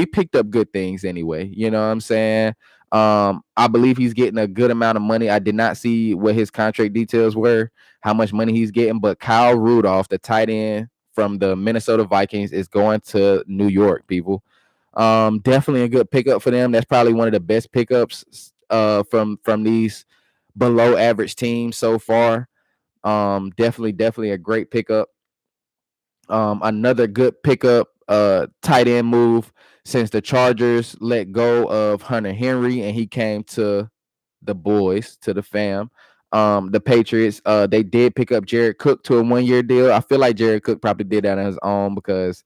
good things anyway. You know what I'm saying? I believe he's getting a good amount of money. I did not see what his contract details were, how much money he's getting, but Kyle Rudolph, the tight end from the Minnesota Vikings, is going to New York, people. Definitely a good pickup for them. That's probably one of the best pickups from these below average teams so far. Definitely a great pickup. Another good pickup, tight end move since the Chargers let go of Hunter Henry and he came to the boys, to the fam. The Patriots, they did pick up Jared Cook to a 1-year deal. I feel like Jared Cook probably did that on his own because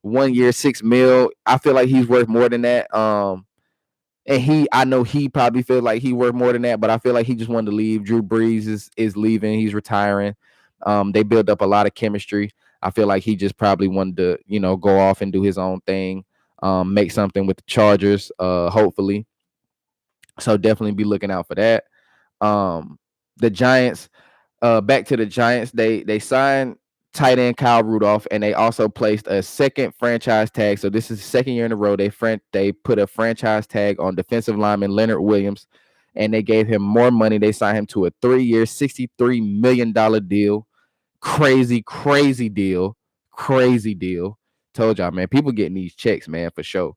1 year, $6 million. I feel like he's worth more than that. And I know he probably feels like he worth more than that, but I feel like he just wanted to leave. Drew Brees is leaving. He's retiring. They built up a lot of chemistry. I feel like he just probably wanted to, go off and do his own thing, make something with the Chargers, hopefully. So definitely be looking out for that. The Giants, back to the Giants, they signed tight end Kyle Rudolph, and they also placed a second franchise tag. So this is the second year in a row they put a franchise tag on defensive lineman Leonard Williams, and they gave him more money. They signed him to a 3-year, $63 million deal. Crazy deal. Told y'all, man, people getting these checks, man, for sure.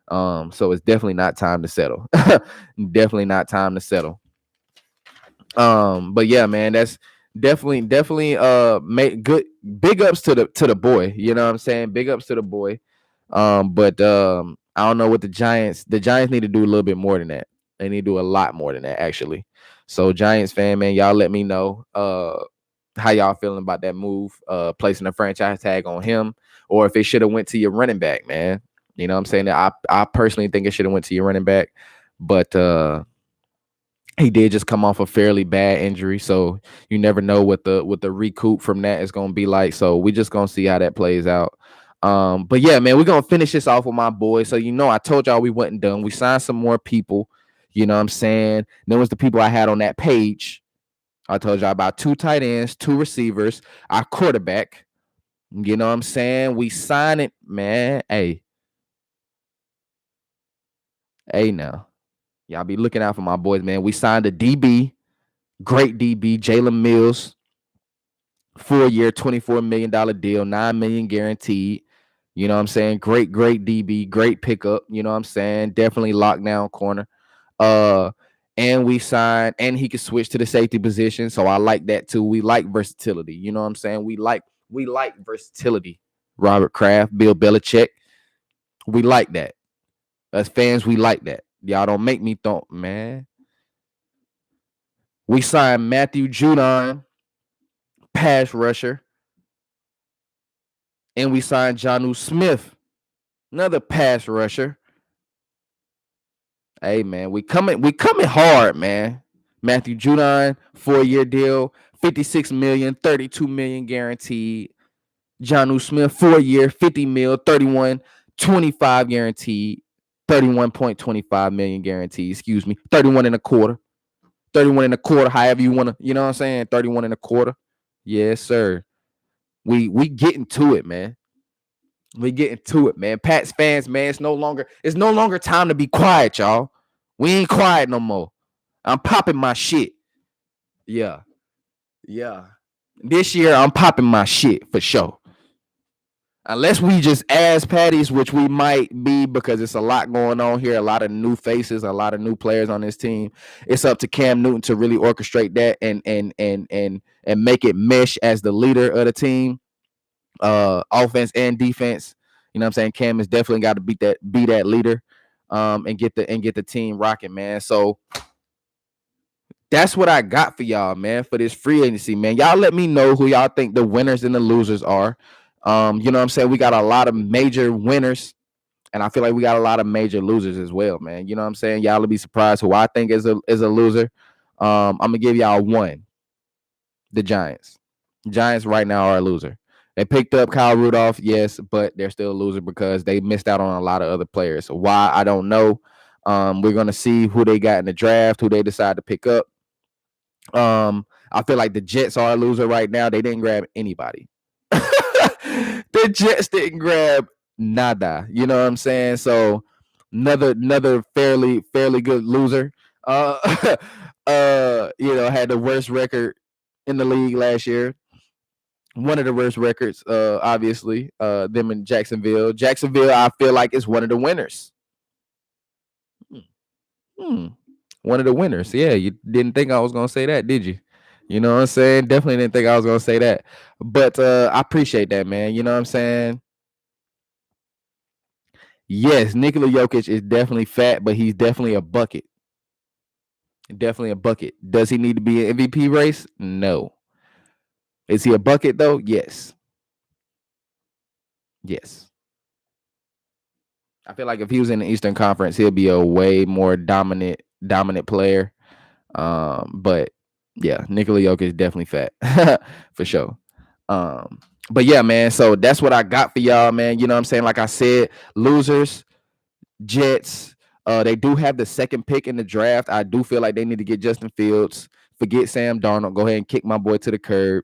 So it's definitely not time to settle. Definitely not time to settle. But yeah, man, that's definitely make good big ups to the boy. You know what I'm saying? Big ups to the boy. But I don't know what the Giants need to do a little bit more than that. They need to do a lot more than that, actually. So Giants fan, man, y'all let me know how y'all feeling about that move, placing a franchise tag on him, or if it should have went to your running back, man. You know what I'm saying? I personally think it should have went to your running back, but he did just come off a fairly bad injury, so you never know what the recoup from that is going to be like. So we just going to see how that plays out. But yeah, man, we're going to finish this off with my boy. So, I told y'all we wasn't done. We signed some more people, you know what I'm saying? Then was the people I had on that page. I told y'all about 2 tight ends, 2 receivers, our quarterback. You know what I'm saying? We signed it, man. Hey, now. Y'all be looking out for my boys, man. We signed a DB, great DB, Jalen Mills, 4-year, $24 million deal, $9 million guaranteed. You know what I'm saying? Great DB, great pickup. You know what I'm saying? Definitely lockdown corner. And we signed, and he could switch to the safety position. So I like that too. We like versatility. You know what I'm saying? We like versatility. Robert Kraft, Bill Belichick. We like that. As fans, we like that. Y'all don't make me think, man. We signed Matthew Judon, pass rusher. And we signed Jonnu Smith, another pass rusher. Hey, man, we coming hard, man. Matthew Judon, 4-year deal, $56 million, $32 million guaranteed. Jonnu Smith, 4-year, $50 million, $31.25 guaranteed. $31.25 million guaranteed. Excuse me, 31 and a quarter. 31 and a quarter, however you want to, you know what I'm saying? 31 and a quarter. Yes, sir. We getting to it, man. We getting to it, man. Pats fans, man, it's no longer time to be quiet, y'all. We ain't quiet no more. I'm popping my shit. Yeah. This year I'm popping my shit for sure. Unless we just ass patties, which we might be because it's a lot going on here, a lot of new faces, a lot of new players on this team. It's up to Cam Newton to really orchestrate that and make it mesh as the leader of the team, offense and defense. You know what I'm saying? Cam has definitely got to be that leader, and get the team rocking, man. So that's what I got for y'all, man, for this free agency, man. Y'all let me know who y'all think the winners and the losers are. You know what I'm saying? We got a lot of major winners, and I feel like we got a lot of major losers as well, man. You know what I'm saying? Y'all will be surprised who I think is a loser. I'm gonna give y'all one. The Giants. Giants right now are a loser. They picked up Kyle Rudolph, yes, but they're still a loser because they missed out on a lot of other players. So why, I don't know. We're gonna see who they got in the draft, who they decide to pick up. I feel like the Jets are a loser right now. They didn't grab anybody. The Jets didn't grab nada. You know what I'm saying? So another fairly good loser. Had the worst record in the league last year. One of the worst records, obviously. Them in Jacksonville. Jacksonville, I feel like, is one of the winners. One of the winners. Yeah, you didn't think I was gonna say that, did you? You know what I'm saying? Definitely didn't think I was gonna say that. But I appreciate that, man. You know what I'm saying? Yes, Nikola Jokic is definitely fat, but he's definitely a bucket. Definitely a bucket. Does he need to be an MVP race? No. Is he a bucket though? Yes. Yes. I feel like if he was in the Eastern Conference, he'll be a way more dominant player. But yeah, Nikola Jokic is definitely fat for sure. But yeah, man. So that's what I got for y'all, man. You know what I'm saying? Like I said, losers, Jets. They do have the second pick in the draft. I do feel like they need to get Justin Fields. Forget Sam Darnold. Go ahead and kick my boy to the curb.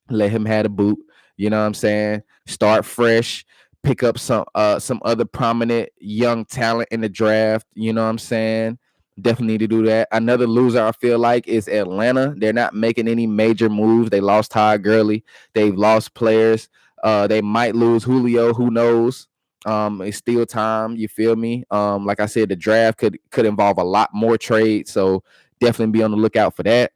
Let him have a boot. You know what I'm saying? Start fresh. Pick up some other prominent young talent in the draft. You know what I'm saying? Definitely need to do that. Another loser I feel like is Atlanta. They're not making any major moves. They lost Todd Gurley. They've lost players. They might lose Julio. Who knows? It's still time. You feel me? Like I said, the draft could involve a lot more trades. So definitely be on the lookout for that.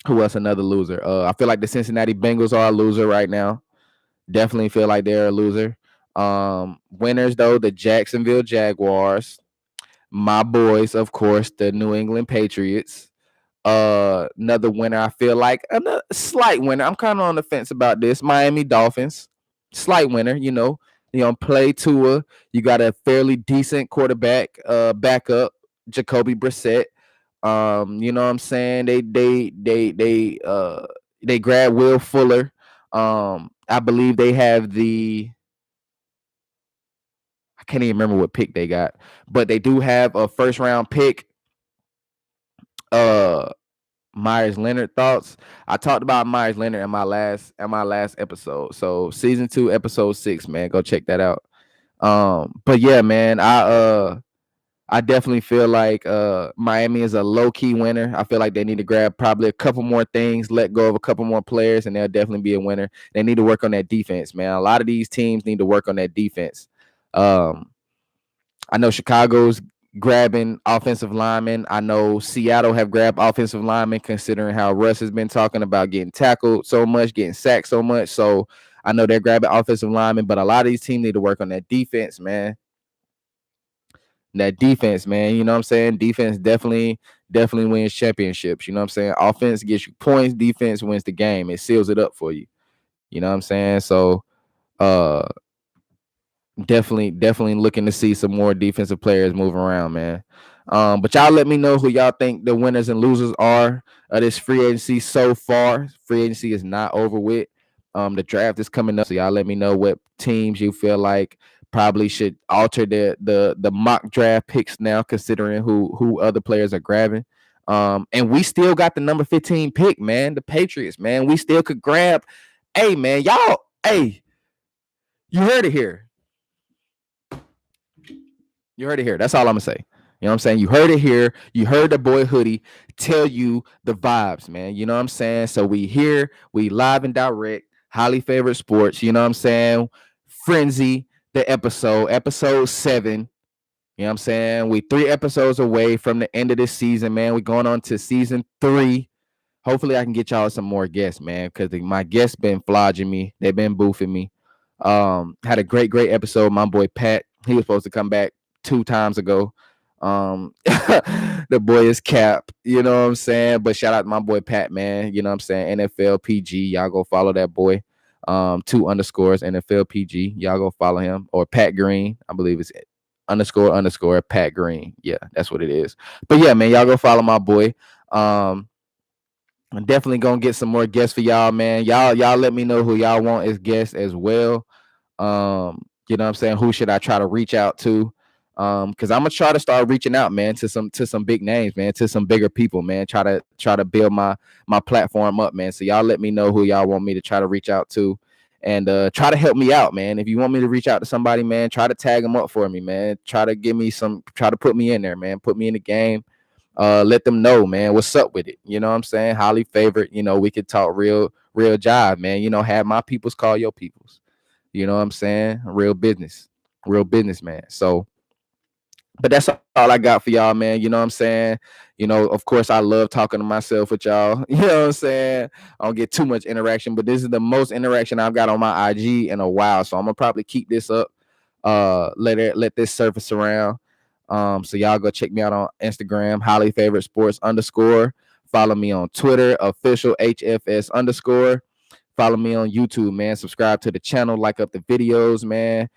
Who else? Another loser. I feel like the Cincinnati Bengals are a loser right now. Definitely feel like they're a loser. Winners though, the Jacksonville Jaguars. My boys, of course, the New England Patriots. Another winner, I feel like a slight winner. I'm kind of on the fence about this. Miami Dolphins, slight winner. Play Tua. You got a fairly decent quarterback, backup, Jacoby Brissett. You know what I'm saying? They grab Will Fuller. I believe they have I can't even remember what pick they got, but they do have a first round pick. Myers Leonard thoughts. I talked about Myers Leonard in my last episode. So season 2, episode 6, man. Go check that out. But yeah, man, I definitely feel like Miami is a low-key winner. I feel like they need to grab probably a couple more things, let go of a couple more players, and they'll definitely be a winner. They need to work on that defense, man. A lot of these teams need to work on that defense. I know Chicago's grabbing offensive linemen. I know Seattle have grabbed offensive linemen, considering how Russ has been talking about getting tackled so much, getting sacked so much. So I know they're grabbing offensive linemen, but a lot of these teams need to work on that defense, man. That defense, man. You know what I'm saying? Defense definitely wins championships. You know what I'm saying? Offense gets you points, defense wins the game. It seals it up for you. You know what I'm saying? So definitely looking to see some more defensive players move around, man. But y'all let me know who y'all think the winners and losers are of this free agency so far. Free agency is not over with. The draft is coming up, so y'all let me know what teams you feel like probably should alter the mock draft picks now, considering who other players are grabbing. And we still got the number 15 pick, man. The Patriots, man. We still could grab. Hey, man, y'all. Hey, you heard it here. You heard it here. That's all I'm gonna say. You know what I'm saying? You heard it here. You heard the boy Hoodie tell you the vibes, man. You know what I'm saying? So we here, we live and direct. Highly Favorite Sports. You know what I'm saying? Frenzy, the episode 7. You know what I'm saying? We 3 episodes away from the end of this season, man. We're going on to season 3. Hopefully I can get y'all some more guests, man, because my guests been flogging me. They've been boofing me. Had a great episode. My boy Pat, he was supposed to come back 2 times ago. The boy is Cap, you know what I'm saying? But shout out to my boy Pat, man. You know what I'm saying? NFL PG. Y'all go follow that boy. 2 underscores NFL PG. Y'all go follow him. Or Pat Green. I believe it's underscore Pat Green. Yeah, that's what it is. But yeah, man, y'all go follow my boy. I'm definitely gonna get some more guests for y'all, man. Y'all let me know who y'all want as guests as well. You know what I'm saying? Who should I try to reach out to? Because I'm gonna try to start reaching out, man, to some big names, man, to some bigger people, man. Try to build my platform up, man. So y'all let me know who y'all want me to try to reach out to. And try to help me out, man. If you want me to reach out to somebody, man, try to tag them up for me, man. Try to put me in there, man. Put me in the game. Let them know, man, what's up with it. You know what I'm saying? Highly favorite. You know, we could talk real jive, man. You know, have my peoples call your peoples. You know what I'm saying? Real business, man. So, but that's all I got for y'all, man. You know what I'm saying? You know, of course, I love talking to myself with y'all. You know what I'm saying? I don't get too much interaction, but this is the most interaction I've got on my IG in a while. So I'm gonna probably keep this up. Let this surface around. So y'all go check me out on Instagram, highly favorite sports underscore. Follow me on Twitter, official HFS underscore. Follow me on YouTube, man. Subscribe to the channel, like up the videos, man.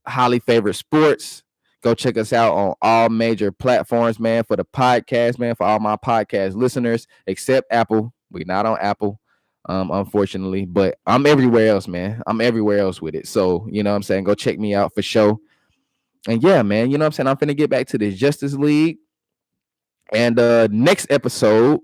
Highly favorite sports. Go check us out on all major platforms, man, for the podcast, man, for all my podcast listeners, except Apple. We're not on Apple, unfortunately, but I'm everywhere else, man. I'm everywhere else with it. So, you know what I'm saying? Go check me out for sure. And yeah, man, you know what I'm saying? I'm finna get back to this Justice League. And next episode,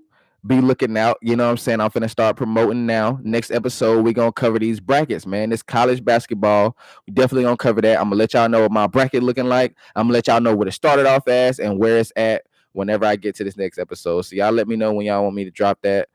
be looking out. You know what I'm saying? I'm finna start promoting now. Next episode, we're gonna cover these brackets, man. This college basketball. We definitely gonna cover that. I'm gonna let y'all know what my bracket looking like. I'm gonna let y'all know what it started off as and where it's at whenever I get to this next episode. So y'all let me know when y'all want me to drop that.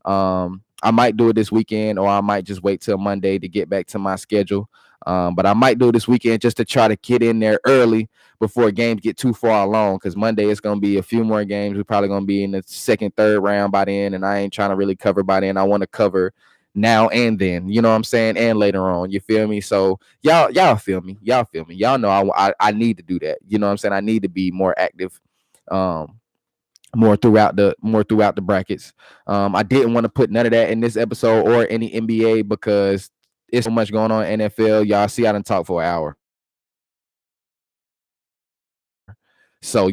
I might do it this weekend, or I might just wait till Monday to get back to my schedule. But I might do it this weekend just to try to get in there early before games get too far along, because Monday it's going to be a few more games. We're probably going to be in the second, third round by then, and I ain't trying to really cover by then. I want to cover now and then, you know what I'm saying, and later on. You feel me? So y'all feel me? Y'all feel me? Y'all know I need to do that. You know what I'm saying? I need to be more active. More throughout the brackets. I didn't want to put none of that in this episode or any NBA because it's so much going on in NFL. Y'all see, I done talk for an hour. So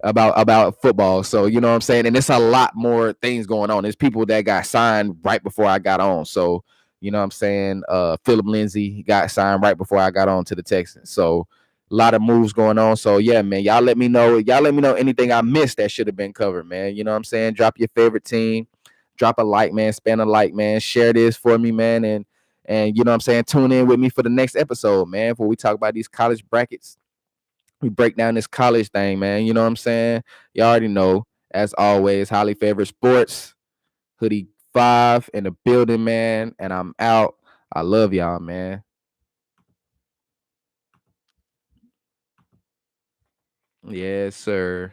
about football. So you know what I'm saying? And it's a lot more things going on. There's people that got signed right before I got on. So you know what I'm saying? Philip Lindsay got signed right before I got on to the Texans. So a lot of moves going on. So yeah, man, y'all let me know. Y'all let me know anything I missed that should have been covered, man. You know what I'm saying? Drop your favorite team. Drop a like, man. Spam a like, man. Share this for me, man. And you know what I'm saying? Tune in with me for the next episode, man, where we talk about these college brackets. We break down this college thing, man. You know what I'm saying? You already know. As always, highly favorite sports. Hoodie 5 in the building, man. And I'm out. I love y'all, man. Yes, sir.